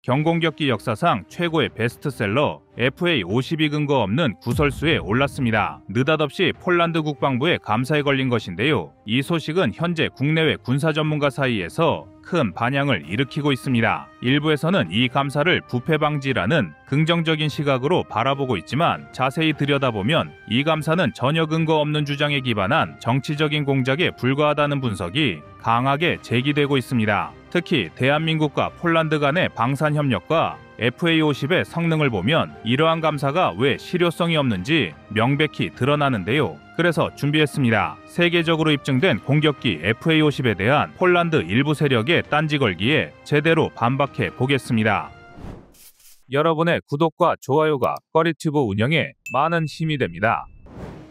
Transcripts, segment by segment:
경공격기 역사상 최고의 베스트셀러 FA-52 근거 없는 구설수에 올랐습니다. 느닷없이 폴란드 국방부의 감사에 걸린 것인데요. 이 소식은 현재 국내외 군사 전문가 사이에서 큰 반향을 일으키고 있습니다. 일부에서는 이 감사를 부패 방지라는 긍정적인 시각으로 바라보고 있지만 자세히 들여다보면 이 감사는 전혀 근거 없는 주장에 기반한 정치적인 공작에 불과하다는 분석이 강하게 제기되고 있습니다. 특히 대한민국과 폴란드 간의 방산협력과 FA-50의 성능을 보면 이러한 감사가 왜 실효성이 없는지 명백히 드러나는데요. 그래서 준비했습니다. 세계적으로 입증된 공격기 FA-50에 대한 폴란드 일부 세력의 딴지 걸기에 제대로 반박해 보겠습니다. 여러분의 구독과 좋아요가 꺼리튜브 운영에 많은 힘이 됩니다.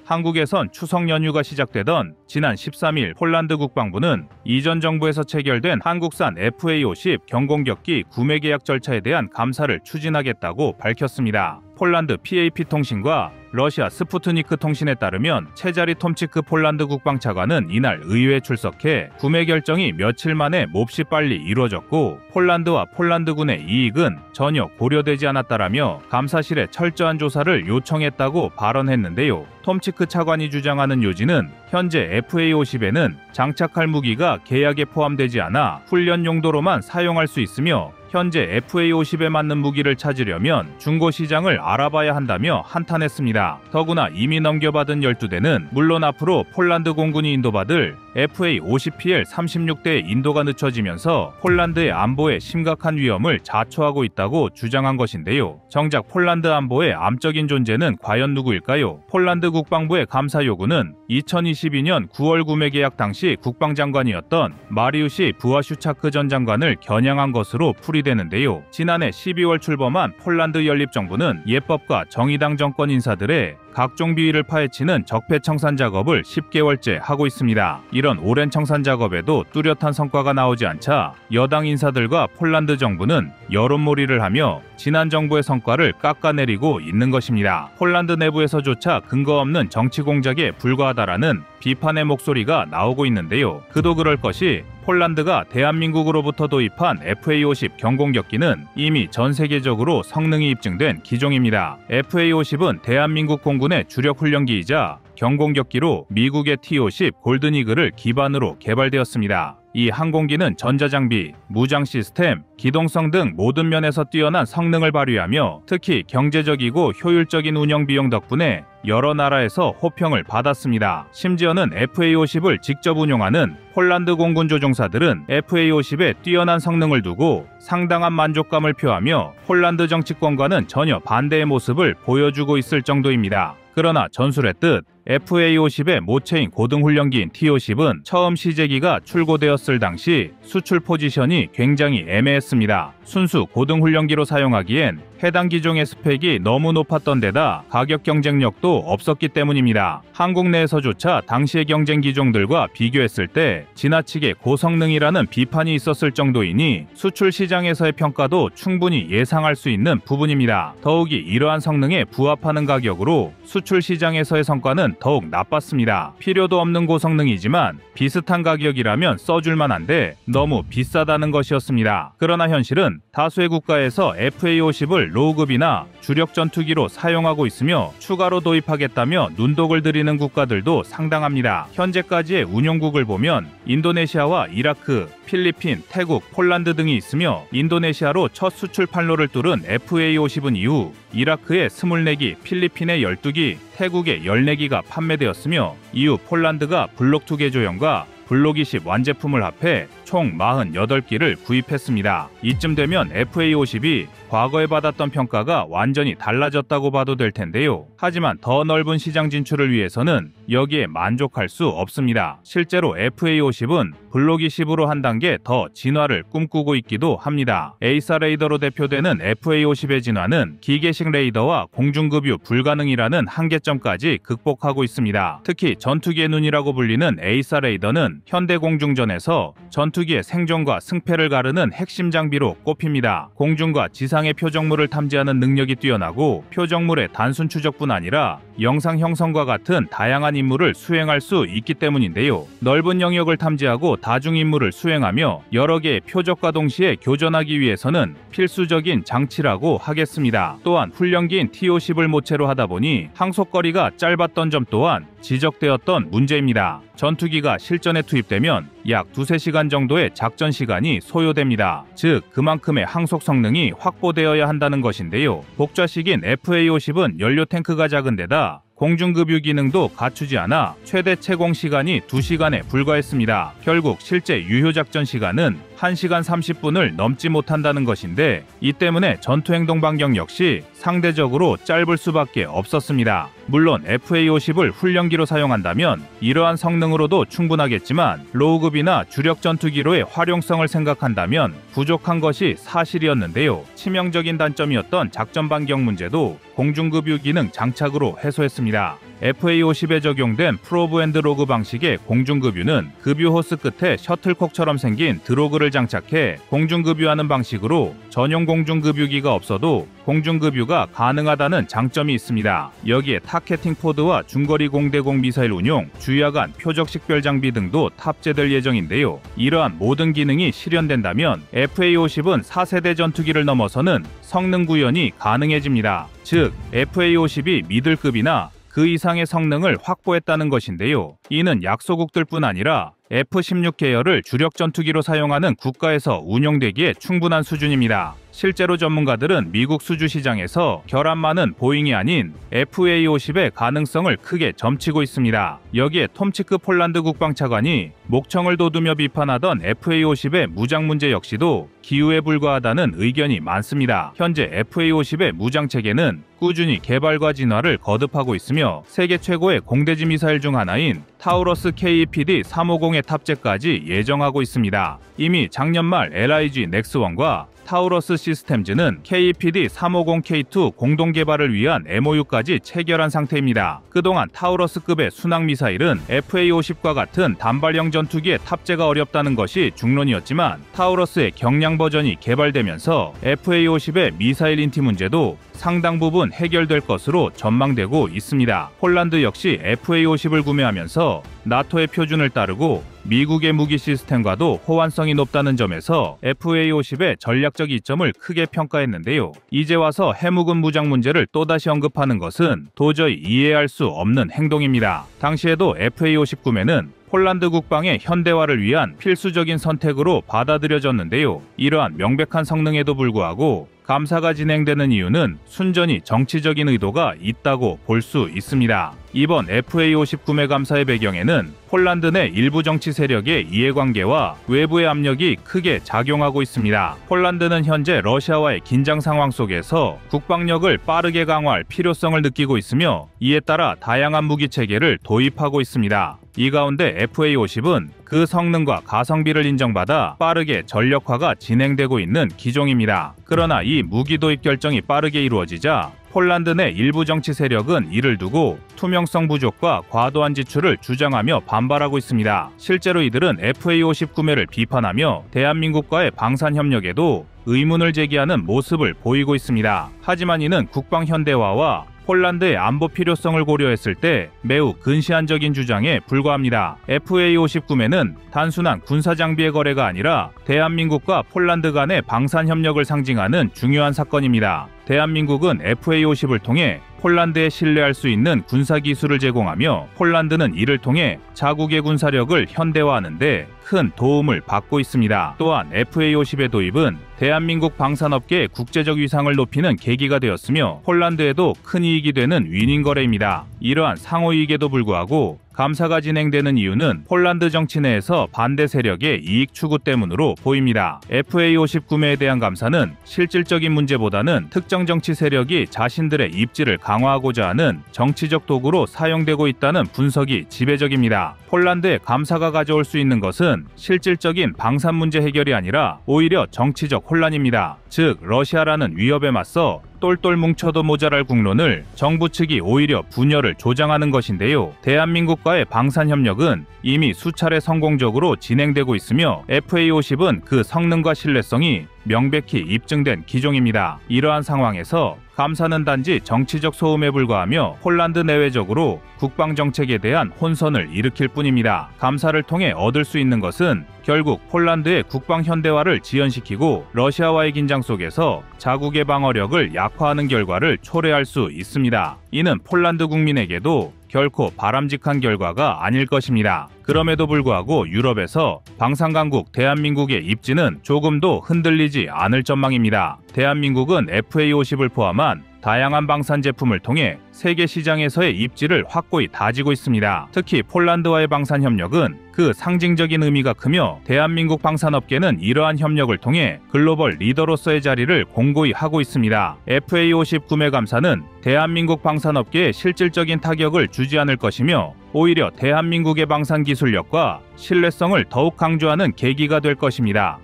한국에선 추석 연휴가 시작되던 지난 13일 폴란드 국방부는 이전 정부에서 체결된 한국산 FA-50 경공격기 구매 계약 절차에 대한 감사를 추진하겠다고 밝혔습니다. 폴란드 PAP-통신과 러시아 스푸트니크 통신에 따르면 체자리 톰치크 폴란드 국방차관은 이날 의회에 출석해 구매 결정이 며칠 만에 몹시 빨리 이루어졌고 폴란드와 폴란드군의 이익은 전혀 고려되지 않았다라며 감사실에 철저한 조사를 요청했다고 발언했는데요. 톰치크 차관이 주장하는 요지는 현재 FA-50에는 장착할 무기가 계약에 포함되지 않아 훈련 용도로만 사용할 수 있으며 현재 FA-50에 맞는 무기를 찾으려면 중고 시장을 알아봐야 한다며 한탄했습니다. 더구나 이미 넘겨받은 12대는 물론 앞으로 폴란드 공군이 인도받을 FA-50PL 36대의 인도가 늦춰지면서 폴란드의 안보에 심각한 위험을 자초하고 있다고 주장한 것인데요. 정작 폴란드 안보의 암적인 존재는 과연 누구일까요? 폴란드 국방부의 감사 요구는 2022년 9월 구매 계약 당시 국방장관이었던 마리우시 부아슈차크 전 장관을 겨냥한 것으로 풀이되는데요. 지난해 12월 출범한 폴란드 연립정부는 예법과 정의당 정권 인사들의 각종 비위를 파헤치는 적폐청산 작업을 10개월째 하고 있습니다. 이런 오랜 청산 작업에도 뚜렷한 성과가 나오지 않자 여당 인사들과 폴란드 정부는 여론몰이를 하며 지난 정부의 성과를 깎아내리고 있는 것입니다. 폴란드 내부에서조차 근거 없는 정치 공작에 불과하다라는 비판의 목소리가 나오고 있는데요. 그도 그럴 것이 폴란드가 대한민국으로부터 도입한 FA-50 경공격기는 이미 전 세계적으로 성능이 입증된 기종입니다. FA-50은 대한민국 공군의 주력 훈련기이자 경공격기로 미국의 T-50 골든이글을 기반으로 개발되었습니다. 이 항공기는 전자장비, 무장 시스템, 기동성 등 모든 면에서 뛰어난 성능을 발휘하며 특히 경제적이고 효율적인 운영 비용 덕분에 여러 나라에서 호평을 받았습니다. 심지어는 FA-50을 직접 운용하는 폴란드 공군 조종사들은 FA-50의 뛰어난 성능을 두고 상당한 만족감을 표하며 폴란드 정치권과는 전혀 반대의 모습을 보여주고 있을 정도입니다. 그러나 전술했듯 FA-50의 모체인 고등훈련기인 T-50은 처음 시제기가 출고되었을 당시 수출 포지션이 굉장히 애매했습니다. 순수 고등훈련기로 사용하기엔 해당 기종의 스펙이 너무 높았던 데다 가격 경쟁력도 없었기 때문입니다. 한국 내에서조차 당시의 경쟁 기종들과 비교했을 때 지나치게 고성능이라는 비판이 있었을 정도이니 수출 시장에서의 평가도 충분히 예상할 수 있는 부분입니다. 더욱이 이러한 성능에 부합하는 가격으로 수출 시장에서의 성과는 더욱 나빴습니다. 필요도 없는 고성능이지만 비슷한 가격이라면 써줄만 한데 너무 비싸다는 것이었습니다. 그러나 현실은 다수의 국가에서 FA-50을 로우급이나 주력 전투기로 사용하고 있으며 추가로 도입하겠다며 눈독을 들이는 국가들도 상당합니다. 현재까지의 운용국을 보면 인도네시아와 이라크, 필리핀, 태국, 폴란드 등이 있으며 인도네시아로 첫 수출 판로를 뚫은 FA-50은 이후 이라크에 24기, 필리핀에 12기, 태국에 14기가 판매되었으며 이후 폴란드가 블록2 개조형과 블록20 완제품을 합해 총 48기를 구입했습니다. 이쯤 되면 FA-50이 과거에 받았던 평가가 완전히 달라졌다고 봐도 될 텐데요. 하지만 더 넓은 시장 진출을 위해서는 여기에 만족할 수 없습니다. 실제로 FA-50은 블록20으로 한 단계 더 진화를 꿈꾸고 있기도 합니다. 에이사 레이더로 대표되는 FA-50의 진화는 기계식 레이더와 공중급유 불가능이라는 한계점까지 극복하고 있습니다. 특히 전투기의 눈이라고 불리는 에이사 레이더는 현대공중전에서 전투기의 생존과 승패를 가르는 핵심 장비로 꼽힙니다. 공중과 지상의 표적물을 탐지하는 능력이 뛰어나고 표적물의 단순 추적뿐 아니라 영상 형성과 같은 다양한 임무를 수행할 수 있기 때문인데요. 넓은 영역을 탐지하고 다중 임무를 수행하며 여러 개의 표적과 동시에 교전하기 위해서는 필수적인 장치라고 하겠습니다. 또한 훈련기인 T-50을 모체로 하다 보니 항속거리가 짧았던 점 또한 지적되었던 문제입니다. 전투기가 실전에 투입되면 약 2~3시간 정도의 작전 시간이 소요됩니다. 즉 그만큼의 항속 성능이 확보되어야 한다는 것인데요. 복좌식인 FA-50은 연료 탱크가 작은 데다 공중급유 기능도 갖추지 않아 최대 채공 시간이 2시간에 불과했습니다. 결국 실제 유효작전 시간은 1시간 30분을 넘지 못한다는 것인데 이 때문에 전투행동 반경 역시 상대적으로 짧을 수밖에 없었습니다. 물론 FA-50을 훈련기로 사용한다면 이러한 성능으로도 충분하겠지만 로우급이나 주력 전투기로의 활용성을 생각한다면 부족한 것이 사실이었는데요. 치명적인 단점이었던 작전 반경 문제도 공중급유 기능 장착으로 해소했습니다. FA-50에 적용된 프로브 앤드 로그 방식의 공중급유는 급유 호스 끝에 셔틀콕처럼 생긴 드로그를 장착해 공중급유하는 방식으로 전용 공중급유기가 없어도 공중급유가 가능하다는 장점이 있습니다. 여기에 타겟팅 포드와 중거리 공대공 미사일 운용, 주야간 표적 식별 장비 등도 탑재될 예정인데요. 이러한 모든 기능이 실현된다면 FA-50은 4세대 전투기를 넘어서는 성능 구현이 가능해집니다. 즉 FA-50이 미들급이나 그 이상의 성능을 확보했다는 것인데요. 이는 약소국들뿐 아니라 F-16 계열을 주력 전투기로 사용하는 국가에서 운용되기에 충분한 수준입니다. 실제로 전문가들은 미국 수주 시장에서 결함 많은 보잉이 아닌 FA-50의 가능성을 크게 점치고 있습니다. 여기에 톰치크 폴란드 국방차관이 목청을 돋우며 비판하던 FA-50의 무장 문제 역시도 기우에 불과하다는 의견이 많습니다. 현재 FA-50의 무장 체계는 꾸준히 개발과 진화를 거듭하고 있으며 세계 최고의 공대지 미사일 중 하나인 타우러스 KEPD-350의 탑재까지 예정하고 있습니다. 이미 작년 말 LIG 넥스1과 타우러스 시스템즈는 KEPD-350K2 공동 개발을 위한 MOU까지 체결한 상태입니다. 그동안 타우러스급의 순항 미사일은 FA-50과 같은 단발형 전투기에 탑재가 어렵다는 것이 중론이었지만 타우러스의 경량 버전이 개발되면서 FA-50의 미사일 인티 문제도 상당 부분 해결될 것으로 전망되고 있습니다. 폴란드 역시 FA-50을 구매하면서 나토의 표준을 따르고 미국의 무기 시스템과도 호환성이 높다는 점에서 FA-50의 전략적 이점을 크게 평가했는데요. 이제 와서 해묵은 무장 문제를 또다시 언급하는 것은 도저히 이해할 수 없는 행동입니다. 당시에도 FA-50 구매는 폴란드 국방의 현대화를 위한 필수적인 선택으로 받아들여졌는데요. 이러한 명백한 성능에도 불구하고 감사가 진행되는 이유는 순전히 정치적인 의도가 있다고 볼 수 있습니다. 이번 FA-50 구매 감사의 배경에는 폴란드 내 일부 정치 세력의 이해관계와 외부의 압력이 크게 작용하고 있습니다. 폴란드는 현재 러시아와의 긴장 상황 속에서 국방력을 빠르게 강화할 필요성을 느끼고 있으며 이에 따라 다양한 무기 체계를 도입하고 있습니다. 이 가운데 FA-50은 그 성능과 가성비를 인정받아 빠르게 전력화가 진행되고 있는 기종입니다. 그러나 이 무기 도입 결정이 빠르게 이루어지자 폴란드 내 일부 정치 세력은 이를 두고 투명성 부족과 과도한 지출을 주장하며 반발하고 있습니다. 실제로 이들은 FA-50 구매를 비판하며 대한민국과의 방산 협력에도 의문을 제기하는 모습을 보이고 있습니다. 하지만 이는 국방 현대화와 폴란드의 안보 필요성을 고려했을 때 매우 근시안적인 주장에 불과합니다. FA-50 구매는 단순한 군사 장비의 거래가 아니라 대한민국과 폴란드 간의 방산 협력을 상징하는 중요한 사건입니다. 대한민국은 FA-50을 통해 폴란드에 신뢰할 수 있는 군사 기술을 제공하며 폴란드는 이를 통해 자국의 군사력을 현대화하는 데 큰 도움을 받고 있습니다. 또한 FA-50의 도입은 대한민국 방산업계의 국제적 위상을 높이는 계기가 되었으며 폴란드에도 큰 이익이 되는 윈윈 거래입니다. 이러한 상호이익에도 불구하고 감사가 진행되는 이유는 폴란드 정치 내에서 반대 세력의 이익 추구 때문으로 보입니다. FA-50 구매에 대한 감사는 실질적인 문제보다는 특정 정치 세력이 자신들의 입지를 강화하고자 하는 정치적 도구로 사용되고 있다는 분석이 지배적입니다. 폴란드의 감사가 가져올 수 있는 것은 실질적인 방산 문제 해결이 아니라 오히려 정치적 혼란입니다. 즉 러시아라는 위협에 맞서 똘똘 뭉쳐도 모자랄 국론을 정부 측이 오히려 분열을 조장하는 것인데요. 대한민국과의 방산 협력은 이미 수차례 성공적으로 진행되고 있으며 FA-50은 그 성능과 신뢰성이 명백히 입증된 기종입니다. 이러한 상황에서 감사는 단지 정치적 소음에 불과하며 폴란드 내외적으로 국방 정책에 대한 혼선을 일으킬 뿐입니다. 감사를 통해 얻을 수 있는 것은 결국 폴란드의 국방 현대화를 지연시키고 러시아와의 긴장 속에서 자국의 방어력을 약화하는 결과를 초래할 수 있습니다. 이는 폴란드 국민에게도 결코 바람직한 결과가 아닐 것입니다. 그럼에도 불구하고 유럽에서 방산강국 대한민국의 입지는 조금도 흔들리지 않을 전망입니다. 대한민국은 FA50을 포함한 다양한 방산 제품을 통해 세계 시장에서의 입지를 확고히 다지고 있습니다. 특히 폴란드와의 방산 협력은 그 상징적인 의미가 크며 대한민국 방산업계는 이러한 협력을 통해 글로벌 리더로서의 자리를 공고히 하고 있습니다. FA50 구매 감사는 대한민국 방산업계에 실질적인 타격을 주지 않을 것이며 오히려 대한민국의 방산 기술력과 신뢰성을 더욱 강조하는 계기가 될 것입니다.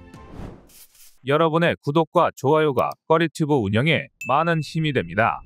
여러분의 구독과 좋아요가 꺼리튜브 운영에 많은 힘이 됩니다.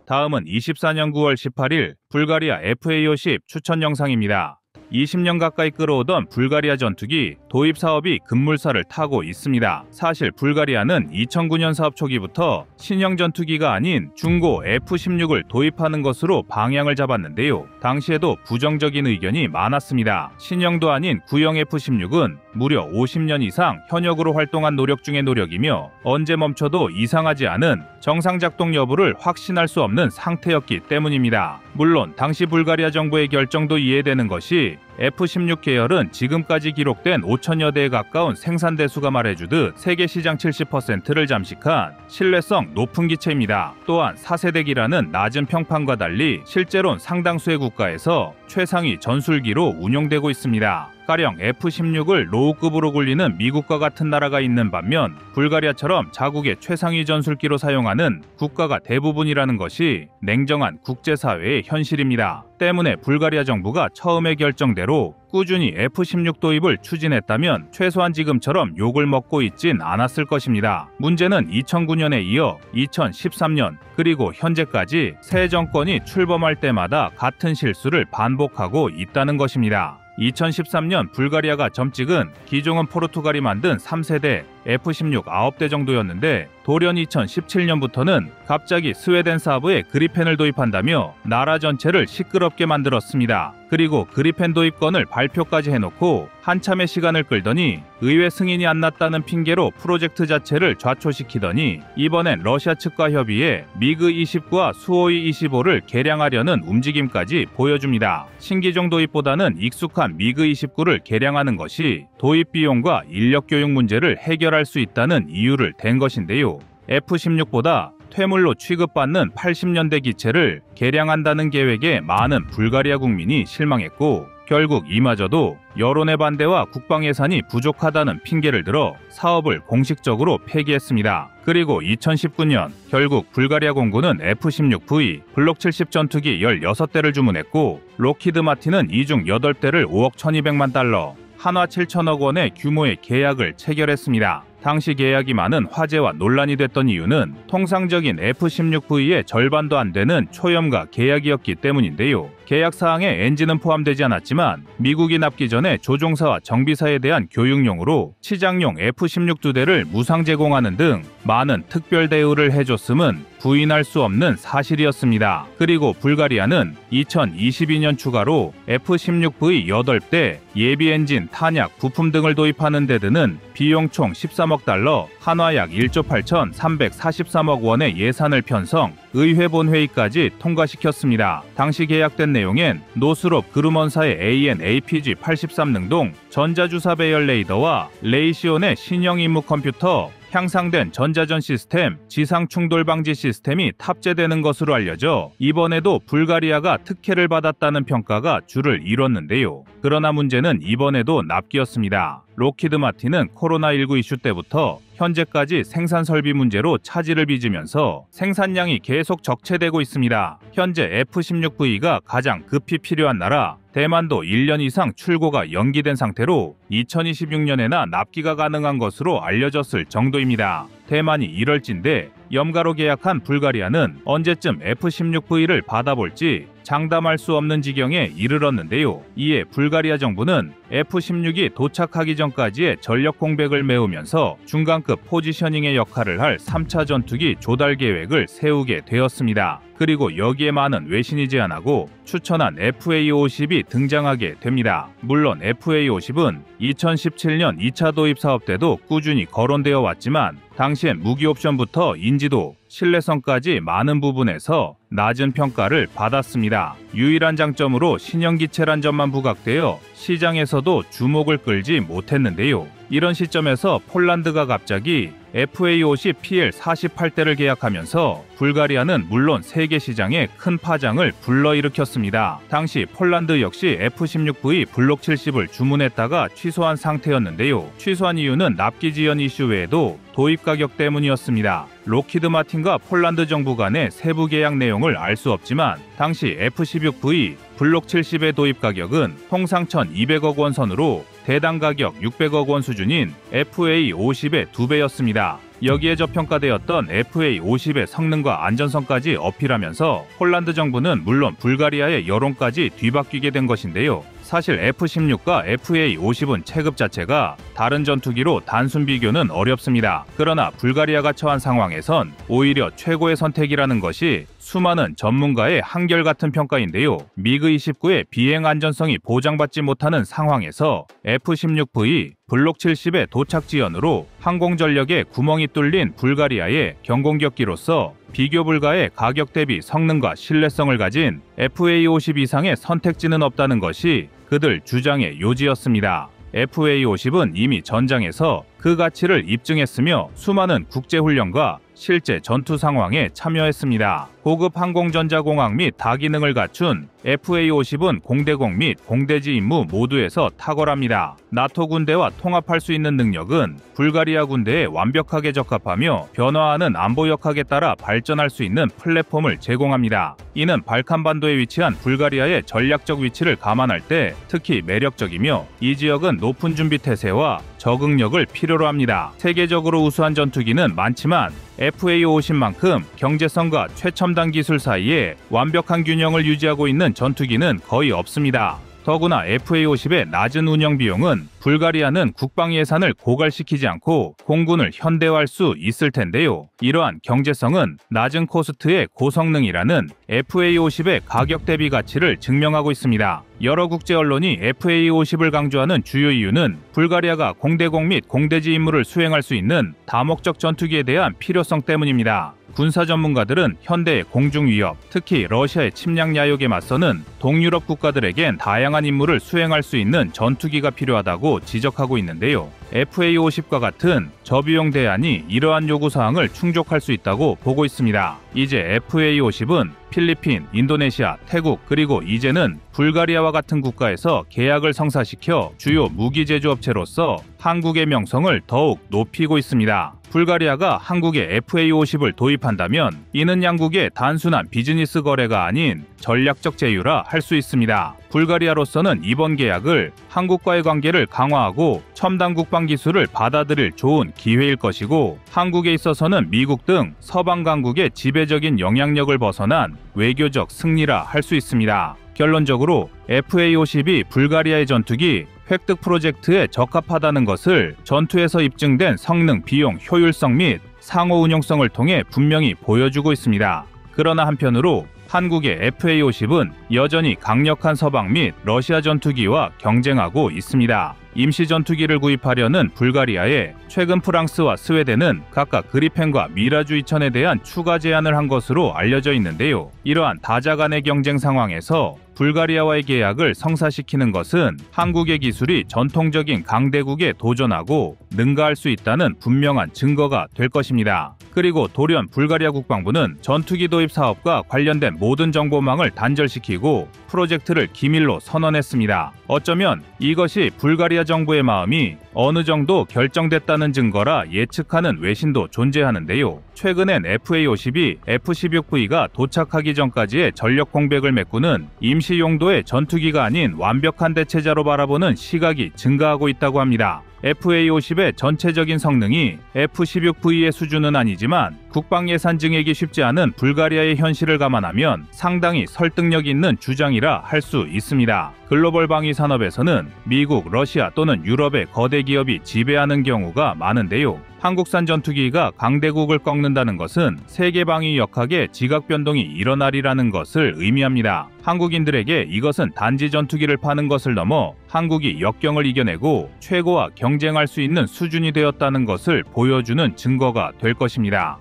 다음은 24년 9월 18일 불가리아 FA50 추천 영상입니다. 20년 가까이 끌어오던 불가리아 전투기 도입 사업이 급물살을 타고 있습니다. 사실 불가리아는 2009년 사업 초기부터 신형 전투기가 아닌 중고 F-16을 도입하는 것으로 방향을 잡았는데요. 당시에도 부정적인 의견이 많았습니다. 신형도 아닌 구형 F-16은 무려 50년 이상 현역으로 활동한 노력 중의 노력이며 언제 멈춰도 이상하지 않은 정상 작동 여부를 확신할 수 없는 상태였기 때문입니다. 물론 당시 불가리아 정부의 결정도 이해되는 것이 F-16 계열은 지금까지 기록된 5천여 대에 가까운 생산 대수가 말해주듯 세계 시장 70%를 잠식한 신뢰성 높은 기체입니다. 또한 4세대기라는 낮은 평판과 달리 실제론 상당수의 국가에서 최상위 전술기로 운용되고 있습니다. 가령 F-16을 로우급으로 굴리는 미국과 같은 나라가 있는 반면 불가리아처럼 자국의 최상위 전술기로 사용하는 국가가 대부분이라는 것이 냉정한 국제사회의 현실입니다. 때문에 불가리아 정부가 처음의 결정대로 꾸준히 F-16 도입을 추진했다면 최소한 지금처럼 욕을 먹고 있진 않았을 것입니다. 문제는 2009년에 이어 2013년 그리고 현재까지 새 정권이 출범할 때마다 같은 실수를 반복하고 있다는 것입니다. 2013년 불가리아가 점찍은 기종은 포르투갈이 만든 3세대 F-16 9대 정도였는데 돌연 2017년부터는 갑자기 스웨덴 사부에 그리펜을 도입한다며 나라 전체를 시끄럽게 만들었습니다. 그리고 그리펜 도입건을 발표까지 해놓고 한참의 시간을 끌더니 의회 승인이 안 났다는 핑계로 프로젝트 자체를 좌초시키더니 이번엔 러시아 측과 협의해 미그-29와 수호이-25를 개량하려는 움직임까지 보여줍니다. 신기종 도입보다는 익숙한 미그-29를 개량하는 것이 도입 비용과 인력 교육 문제를 해결할 수 있다는 이유를 댄 것인데요. F-16보다 퇴물로 취급받는 80년대 기체를 개량한다는 계획에 많은 불가리아 국민이 실망했고 결국 이마저도 여론의 반대와 국방 예산이 부족하다는 핑계를 들어 사업을 공식적으로 폐기했습니다. 그리고 2019년 결국 불가리아 공군은 F-16V 블록 70 전투기 16대를 주문했고 록히드 마틴은 이 중 8대를 5억 1200만 달러, 한화 7천억 원의 규모의 계약을 체결했습니다. 당시 계약이 많은 화제와 논란이 됐던 이유는 통상적인 F-16V의 절반도 안 되는 초염가 계약이었기 때문인데요. 계약 사항에 엔진은 포함되지 않았지만 미국이 납기 전에 조종사와 정비사에 대한 교육용으로 치장용 F-16 2대를 무상 제공하는 등 많은 특별 대우를 해줬음은 부인할 수 없는 사실이었습니다. 그리고 불가리아는 2022년 추가로 F-16V 8대, 예비 엔진, 탄약, 부품 등을 도입하는 데 드는 비용 총 13억 달러, 한화 약 1조 8,343억 원의 예산을 편성, 의회 본회의까지 통과시켰습니다. 당시 계약된 내용엔 노스롭 그루먼사의 AN/APG-83 능동 전자주사 배열 레이더와 레이시온의 신형 임무 컴퓨터, 향상된 전자전 시스템, 지상 충돌 방지 시스템이 탑재되는 것으로 알려져 이번에도 불가리아가 특혜를 받았다는 평가가 줄을 이뤘는데요. 그러나 문제는 이번에도 납기였습니다. 록히드 마틴은 코로나19 이슈 때부터 현재까지 생산 설비 문제로 차질을 빚으면서 생산량이 계속 적체되고 있습니다. 현재 F-16V가 가장 급히 필요한 나라 대만도 1년 이상 출고가 연기된 상태로 2026년에나 납기가 가능한 것으로 알려졌을 정도입니다. 대만이 1월쯤인데 염가로 계약한 불가리아는 언제쯤 F-16V를 받아볼지 장담할 수 없는 지경에 이르렀는데요. 이에 불가리아 정부는 F-16이 도착하기 전까지의 전력 공백을 메우면서 중간급 포지셔닝의 역할을 할 3차 전투기 조달 계획을 세우게 되었습니다. 그리고 여기에 많은 외신이 제안하고 추천한 FA-50이 등장하게 됩니다. 물론 FA-50은 2017년 2차 도입 사업 때도 꾸준히 거론되어 왔지만 당시엔 무기 옵션부터 인지도, 신뢰성까지 많은 부분에서 낮은 평가를 받았습니다. 유일한 장점으로 신형기체란 점만 부각되어 시장에서도 주목을 끌지 못했는데요. 이런 시점에서 폴란드가 갑자기 FA-50 PL-48대를 계약하면서 불가리아는 물론 세계 시장에 큰 파장을 불러일으켰습니다. 당시 폴란드 역시 F-16V 블록 70을 주문했다가 취소한 상태였는데요. 취소한 이유는 납기 지연 이슈 외에도 도입 가격 때문이었습니다. 록히드 마틴과 폴란드 정부 간의 세부 계약 내용을 알 수 없지만 당시 F-16V 블록 70의 도입 가격은 통상 1,200억 원 선으로 대당 가격 600억 원 수준인 FA-50의 2배였습니다. 여기에 저평가되었던 FA-50의 성능과 안전성까지 어필하면서 폴란드 정부는 물론 불가리아의 여론까지 뒤바뀌게 된 것인데요. 사실 F-16과 FA-50은 체급 자체가 다른 전투기로 단순 비교는 어렵습니다. 그러나 불가리아가 처한 상황에선 오히려 최고의 선택이라는 것이 수많은 전문가의 한결같은 평가인데요. 미그-29의 비행 안전성이 보장받지 못하는 상황에서 F-16V 블록 70의 도착 지연으로 항공전력에 구멍이 뚫린 불가리아의 경공격기로서 비교 불가의 가격 대비 성능과 신뢰성을 가진 FA-50 이상의 선택지는 없다는 것이 그들 주장의 요지였습니다. FA-50은 이미 전장에서 그 가치를 입증했으며 수많은 국제훈련과 실제 전투 상황에 참여했습니다. 고급 항공전자공학 및 다기능을 갖춘 FA-50은 공대공 및 공대지 임무 모두에서 탁월합니다. 나토 군대와 통합할 수 있는 능력은 불가리아 군대에 완벽하게 적합하며 변화하는 안보 역학에 따라 발전할 수 있는 플랫폼을 제공합니다. 이는 발칸반도에 위치한 불가리아의 전략적 위치를 감안할 때 특히 매력적이며 이 지역은 높은 준비 태세와 적응력을 필요로 합니다. 세계적으로 우수한 전투기는 많지만 FA-50만큼 경제성과 최첨단 기술 사이에 완벽한 균형을 유지하고 있는 전투기는 거의 없습니다. 더구나 FA-50의 낮은 운영 비용은 불가리아는 국방 예산을 고갈시키지 않고 공군을 현대화할 수 있을 텐데요. 이러한 경제성은 낮은 코스트의 고성능이라는 FA-50의 가격 대비 가치를 증명하고 있습니다. 여러 국제 언론이 FA-50을 강조하는 주요 이유는 불가리아가 공대공 및 공대지 임무를 수행할 수 있는 다목적 전투기에 대한 필요성 때문입니다. 군사 전문가들은 현대의 공중 위협, 특히 러시아의 침략 야욕에 맞서는 동유럽 국가들에겐 다양한 임무를 수행할 수 있는 전투기가 필요하다고 지적하고 있는데요. FA-50과 같은 저비용 대안이 이러한 요구사항을 충족할 수 있다고 보고 있습니다. 이제 FA-50은 필리핀, 인도네시아, 태국 그리고 이제는 불가리아와 같은 국가에서 계약을 성사시켜 주요 무기 제조업체로서 한국의 명성을 더욱 높이고 있습니다. 불가리아가 한국에 FA-50을 도입한다면 이는 양국의 단순한 비즈니스 거래가 아닌 전략적 제휴라 할 수 있습니다. 불가리아로서는 이번 계약을 한국과의 관계를 강화하고 첨단 국방 기술을 받아들일 좋은 기회일 것이고 한국에 있어서는 미국 등 서방 강국의 지배적인 영향력을 벗어난 외교적 승리라 할 수 있습니다. 결론적으로 FA-50이 불가리아의 전투기 획득 프로젝트에 적합하다는 것을 전투에서 입증된 성능, 비용, 효율성 및 상호 운용성을 통해 분명히 보여주고 있습니다. 그러나 한편으로 한국의 FA-50은 여전히 강력한 서방 및 러시아 전투기와 경쟁하고 있습니다. 임시 전투기를 구입하려는 불가리아에 최근 프랑스와 스웨덴은 각각 그리펜과 미라주 2000에 대한 추가 제안을 한 것으로 알려져 있는데요. 이러한 다자 간의 경쟁 상황에서 불가리아와의 계약을 성사시키는 것은 한국의 기술이 전통적인 강대국에 도전하고 능가할 수 있다는 분명한 증거가 될 것입니다. 그리고 돌연 불가리아 국방부는 전투기 도입 사업과 관련된 모든 정보망을 단절시키고 프로젝트를 기밀로 선언했습니다. 어쩌면 이것이 불가리아 정부의 마음이 어느 정도 결정됐다는 증거라 예측하는 외신도 존재하는데요. 최근엔 FA-50이 F-16V가 도착하기 전까지의 전력 공백을 메꾸는 임시 용도의 전투기가 아닌 완벽한 대체자로 바라보는 시각이 증가하고 있다고 합니다. FA-50의 전체적인 성능이 F-16V의 수준은 아니지만 국방 예산 증액이 쉽지 않은 불가리아의 현실을 감안하면 상당히 설득력 있는 주장이라 할 수 있습니다. 글로벌 방위 산업에서는 미국, 러시아 또는 유럽의 거대 기업이 지배하는 경우가 많은데요. 한국산 전투기가 강대국을 꺾는다는 것은 세계 방위 역학의 지각 변동이 일어나리라는 것을 의미합니다. 한국인들에게 이것은 단지 전투기를 파는 것을 넘어 한국이 역경을 이겨내고 최고와 경쟁할 수 있는 수준이 되었다는 것을 보여주는 증거가 될 것입니다.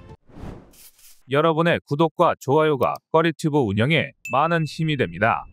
여러분의 구독과 좋아요가 꺼리튜브 운영에 많은 힘이 됩니다.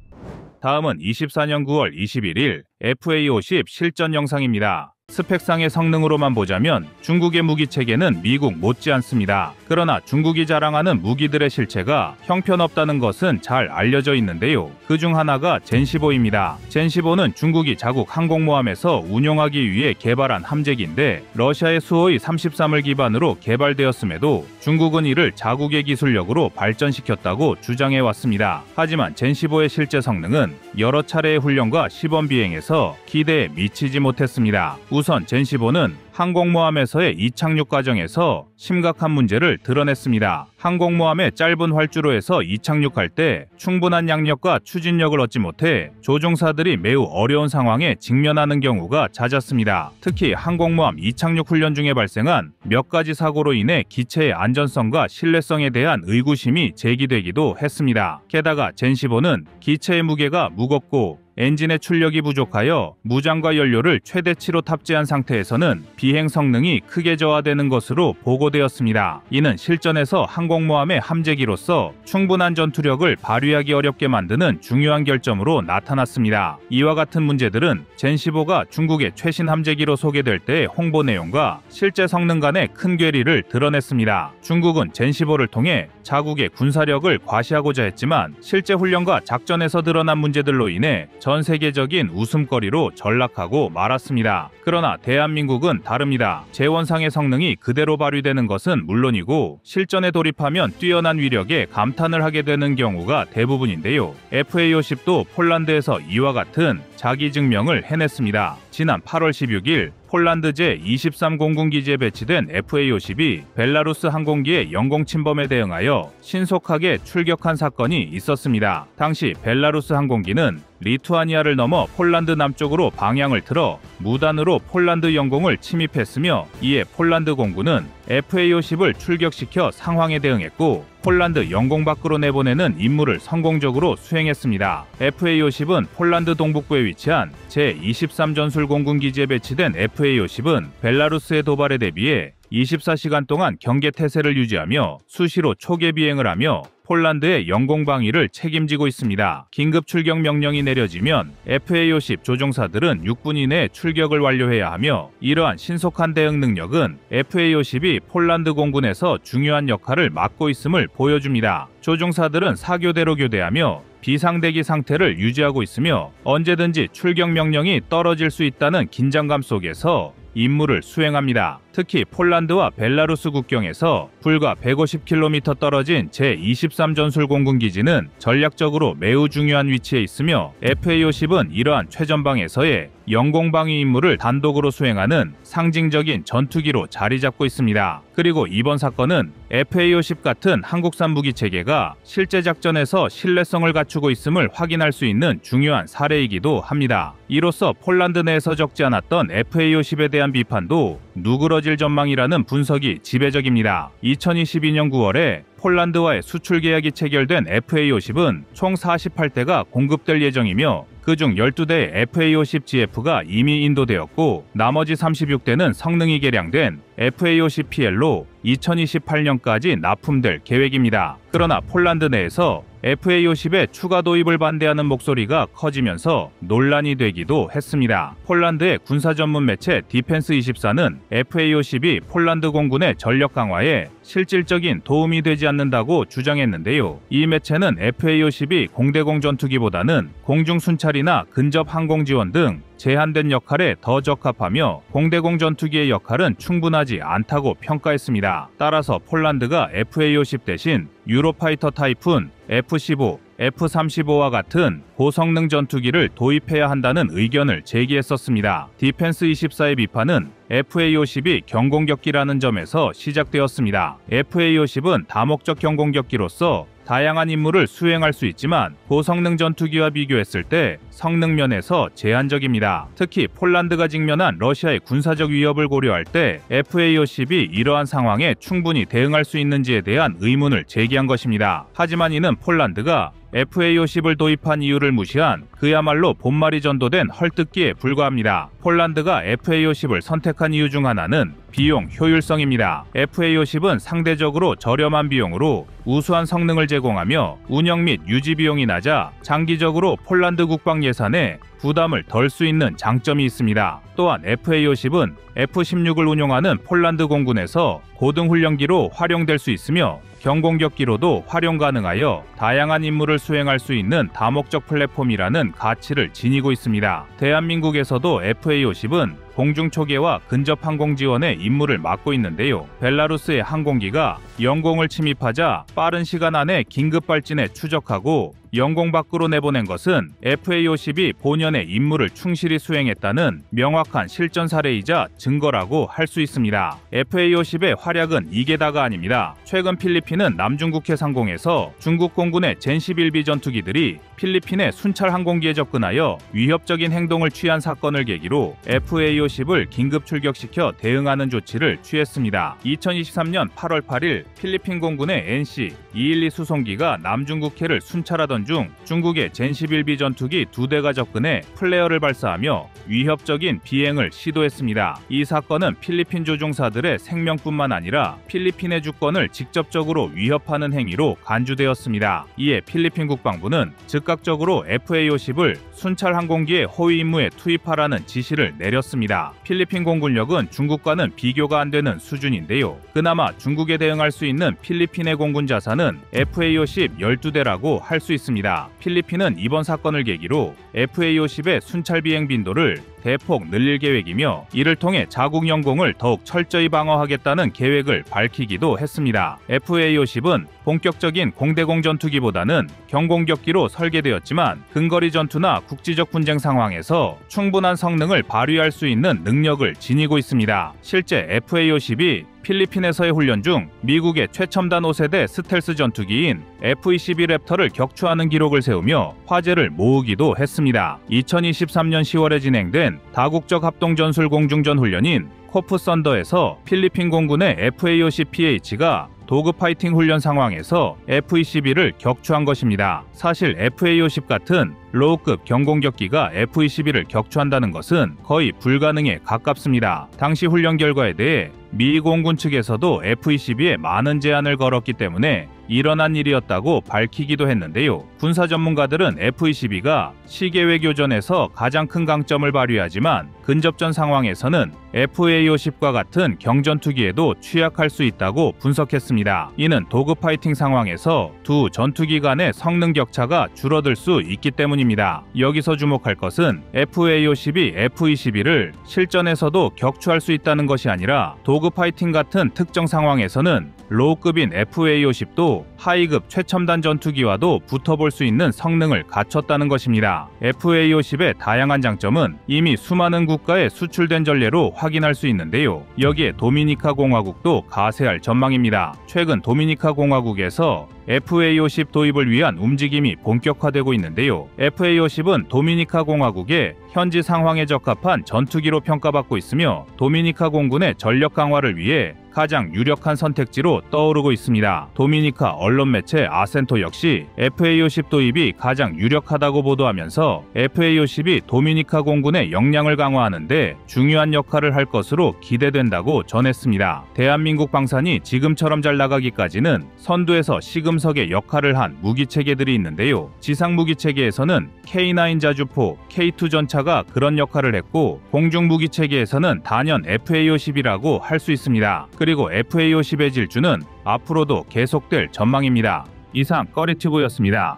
다음은 24년 9월 21일 FA-50 실전 영상입니다. 스펙상의 성능으로만 보자면 중국의 무기체계는 미국 못지않습니다. 그러나 중국이 자랑하는 무기들의 실체가 형편없다는 것은 잘 알려져 있는데요. 그중 하나가 젠15입니다. 젠15는 중국이 자국 항공모함에서 운용하기 위해 개발한 함재기인데 러시아의 수호이 33을 기반으로 개발되었음에도 중국은 이를 자국의 기술력으로 발전시켰다고 주장해왔습니다. 하지만 젠15의 실제 성능은 여러 차례의 훈련과 시범 비행에서 기대에 미치지 못했습니다. 우선 젠15는 항공모함에서의 이착륙 과정에서 심각한 문제를 드러냈습니다. 항공모함의 짧은 활주로에서 이착륙할 때 충분한 양력과 추진력을 얻지 못해 조종사들이 매우 어려운 상황에 직면하는 경우가 잦았습니다. 특히 항공모함 이착륙 훈련 중에 발생한 몇 가지 사고로 인해 기체의 안전성과 신뢰성에 대한 의구심이 제기되기도 했습니다. 게다가 젠15는 기체의 무게가 무겁고 엔진의 출력이 부족하여 무장과 연료를 최대치로 탑재한 상태에서는 비행 성능이 크게 저하되는 것으로 보고되었습니다. 이는 실전에서 항공모함의 함재기로서 충분한 전투력을 발휘하기 어렵게 만드는 중요한 결점으로 나타났습니다. 이와 같은 문제들은 젠15가 중국의 최신 함재기로 소개될 때의 홍보 내용과 실제 성능 간의 큰 괴리를 드러냈습니다. 중국은 젠15를 통해 자국의 군사력을 과시하고자 했지만 실제 훈련과 작전에서 드러난 문제들로 인해 전 세계적인 웃음거리로 전락하고 말았습니다. 그러나 대한민국은 다릅니다. 재원상의 성능이 그대로 발휘되는 것은 물론이고 실전에 돌입하면 뛰어난 위력에 감탄을 하게 되는 경우가 대부분인데요. FA-50도 폴란드에서 이와 같은 자기 증명을 해냈습니다. 지난 8월 16일 폴란드 제23 공군기지에 배치된 FA-50이 벨라루스 항공기의 영공 침범에 대응하여 신속하게 출격한 사건이 있었습니다. 당시 벨라루스 항공기는 리투아니아를 넘어 폴란드 남쪽으로 방향을 틀어 무단으로 폴란드 영공을 침입했으며 이에 폴란드 공군은 FA-50을 출격시켜 상황에 대응했고 폴란드 영공 밖으로 내보내는 임무를 성공적으로 수행했습니다. FA-50은 폴란드 동북부에 위치한 제23 전술 공군기지에 배치된 FA-50은 벨라루스의 도발에 대비해 24시간 동안 경계 태세를 유지하며 수시로 초계 비행을 하며 폴란드의 영공 방위를 책임지고 있습니다. 긴급 출격 명령이 내려지면 FA-50 조종사들은 6분 이내에 출격을 완료해야 하며 이러한 신속한 대응 능력은 FA-50이 폴란드 공군에서 중요한 역할을 맡고 있음을 보여줍니다. 조종사들은 사교대로 교대하며 비상대기 상태를 유지하고 있으며 언제든지 출격 명령이 떨어질 수 있다는 긴장감 속에서 임무를 수행합니다. 특히 폴란드와 벨라루스 국경에서 불과 150km 떨어진 제23 전술 공군기지는 전략적으로 매우 중요한 위치에 있으며 FA-50은 이러한 최전방에서의 영공방위 임무를 단독으로 수행하는 상징적인 전투기로 자리 잡고 있습니다. 그리고 이번 사건은 FA-50 같은 한국산 무기체계가 실제 작전에서 신뢰성을 갖추고 있음을 확인할 수 있는 중요한 사례이기도 합니다. 이로써 폴란드 내에서 적지 않았던 FA-50에 대한 비판도 누그러질 전망이라는 분석이 지배적입니다. 2022년 9월에 폴란드와의 수출 계약이 체결된 FA-50은 총 48대가 공급될 예정이며 그중 12대의 FA-50GF가 이미 인도되었고 나머지 36대는 성능이 개량된 FA-50PL로 2028년까지 납품될 계획입니다. 그러나 폴란드 내에서 FA-50의 추가 도입을 반대하는 목소리가 커지면서 논란이 되기도 했습니다. 폴란드의 군사 전문 매체 디펜스24는 FA-50이 폴란드 공군의 전력 강화에 실질적인 도움이 되지 않는다고 주장했는데요. 이 매체는 FA-50이 공대공 전투기보다는 공중 순찰이나 근접 항공 지원 등 제한된 역할에 더 적합하며 공대공 전투기의 역할은 충분하지 않다고 평가했습니다. 따라서 폴란드가 FA-50 대신 유로파이터 타이푼, F-15, F-35와 같은 고성능 전투기를 도입해야 한다는 의견을 제기했었습니다. 디펜스24의 비판은 FA-50이 경공격기라는 점에서 시작되었습니다. FA-50은 다목적 경공격기로서 다양한 임무를 수행할 수 있지만 고성능 전투기와 비교했을 때 성능 면에서 제한적입니다. 특히 폴란드가 직면한 러시아의 군사적 위협을 고려할 때 FA-50이 이러한 상황에 충분히 대응할 수 있는지에 대한 의문을 제기한 것입니다. 하지만 이는 폴란드가 FA-50을 도입한 이유를 무시한 그야말로 본말이 전도된 헐뜯기에 불과합니다. 폴란드가 FA-50을 선택한 이유 중 하나는 비용 효율성입니다. FA-50은 상대적으로 저렴한 비용으로 우수한 성능을 제공하며 운영 및 유지 비용이 낮아 장기적으로 폴란드 국방 예산에 부담을 덜 수 있는 장점이 있습니다. 또한 FA-50은 F-16을 운용하는 폴란드 공군에서 고등훈련기로 활용될 수 있으며 경공격기로도 활용 가능하여 다양한 임무를 수행할 수 있는 다목적 플랫폼이라는 가치를 지니고 있습니다. 대한민국에서도 FA-50은 공중초계와 근접항공 지원의 임무를 맡고 있는데요. 벨라루스의 항공기가 영공을 침입하자 빠른 시간 안에 긴급 발진에 추적하고 영공 밖으로 내보낸 것은 FA-50이 본연의 임무를 충실히 수행했다는 명확한 실전 사례이자 증거라고 할 수 있습니다. FA-50의 활약은 이게 다가 아닙니다. 최근 필리핀은 남중국해 상공에서 중국 공군의 젠11B 전투기들이 필리핀의 순찰 항공기에 접근하여 위협적인 행동을 취한 사건을 계기로 FA-50을 긴급 출격시켜 대응하는 조치를 취했습니다. 2023년 8월 8일 필리핀 공군의 NC-212 수송기가 남중국해를 순찰하던 중 중국의 젠11B 전투기 2대가 접근해 플레어를 발사하며 위협적인 비행을 시도했습니다. 이 사건은 필리핀 조종사들의 생명뿐만 아니라 필리핀의 주권을 직접적으로 위협하는 행위로 간주되었습니다. 이에 필리핀 국방부는 즉각적으로 FA-50을 순찰 항공기의 호위 임무에 투입하라는 지시를 내렸습니다. 필리핀 공군력은 중국과는 비교가 안 되는 수준인데요. 그나마 중국에 대응할 수 있는 필리핀의 공군 자산은 FA-50 12대라고 할 수 있습니다. 필리핀은 이번 사건을 계기로 FA-50의 순찰 비행 빈도를 대폭 늘릴 계획이며 이를 통해 자국 영공을 더욱 철저히 방어하겠다는 계획을 밝히기도 했습니다. FA-50은 본격적인 공대공 전투기보다는 경공격기로 설계되었지만 근거리 전투나 국지적 분쟁 상황에서 충분한 성능을 발휘할 수 있는 능력을 지니고 있습니다. 실제 FA-50이 필리핀에서의 훈련 중 미국의 최첨단 5세대 스텔스 전투기인 F-22 랩터를 격추하는 기록을 세우며 화제를 모으기도 했습니다. 2023년 10월에 진행된 다국적 합동전술 공중전 훈련인 코프 썬더에서 필리핀 공군의 FA-50PH가 도그 파이팅 훈련 상황에서 F-22를 격추한 것입니다. 사실 FA-50 같은 로우급 경공격기가 F-22를 격추한다는 것은 거의 불가능에 가깝습니다. 당시 훈련 결과에 대해 미 공군 측에서도 F-22에 많은 제한을 걸었기 때문에 일어난 일이었다고 밝히기도 했는데요. 군사 전문가들은 F-22가 시계 외교전에서 가장 큰 강점을 발휘하지만 근접전 상황에서는 FA-50과 같은 경전투기에도 취약할 수 있다고 분석했습니다. 이는 도그 파이팅 상황에서 두 전투기 간의 성능 격차가 줄어들 수 있기 때문입니다. 여기서 주목할 것은 FA-50이 F-22를 실전에서도 격추할 수 있다는 것이 아니라 도그 파이팅 같은 특정 상황에서는 로우급인 FA-50도 하이급 최첨단 전투기와도 붙어볼 수 있는 성능을 갖췄다는 것입니다. FA-50의 다양한 장점은 이미 수많은 국가에 수출된 전례로 확인할 수 있는데요. 여기에 도미니카 공화국도 가세할 전망입니다. 최근 도미니카 공화국에서 FA-50 도입을 위한 움직임이 본격화되고 있는데요. FA-50은 도미니카 공화국의 현지 상황에 적합한 전투기로 평가받고 있으며 도미니카 공군의 전력 강화를 위해 가장 유력한 선택지로 떠오르고 있습니다. 도미니카 언론 매체 아센토 역시 FA-50 도입이 가장 유력하다고 보도하면서 FA-50이 도미니카 공군의 역량을 강화하는데 중요한 역할을 할 것으로 기대된다고 전했습니다. 대한민국 방산이 지금처럼 잘 나가기까지는 선두에서 시금석의 역할을 한 무기체계들이 있는데요. 지상 무기체계에서는 K9 자주포, K2 전차가 그런 역할을 했고 공중무기체계에서는 단연 FA-50이라고 할 수 있습니다. 그리고 FA-50의 질주는 앞으로도 계속될 전망입니다. 이상 꺼리튜브였습니다.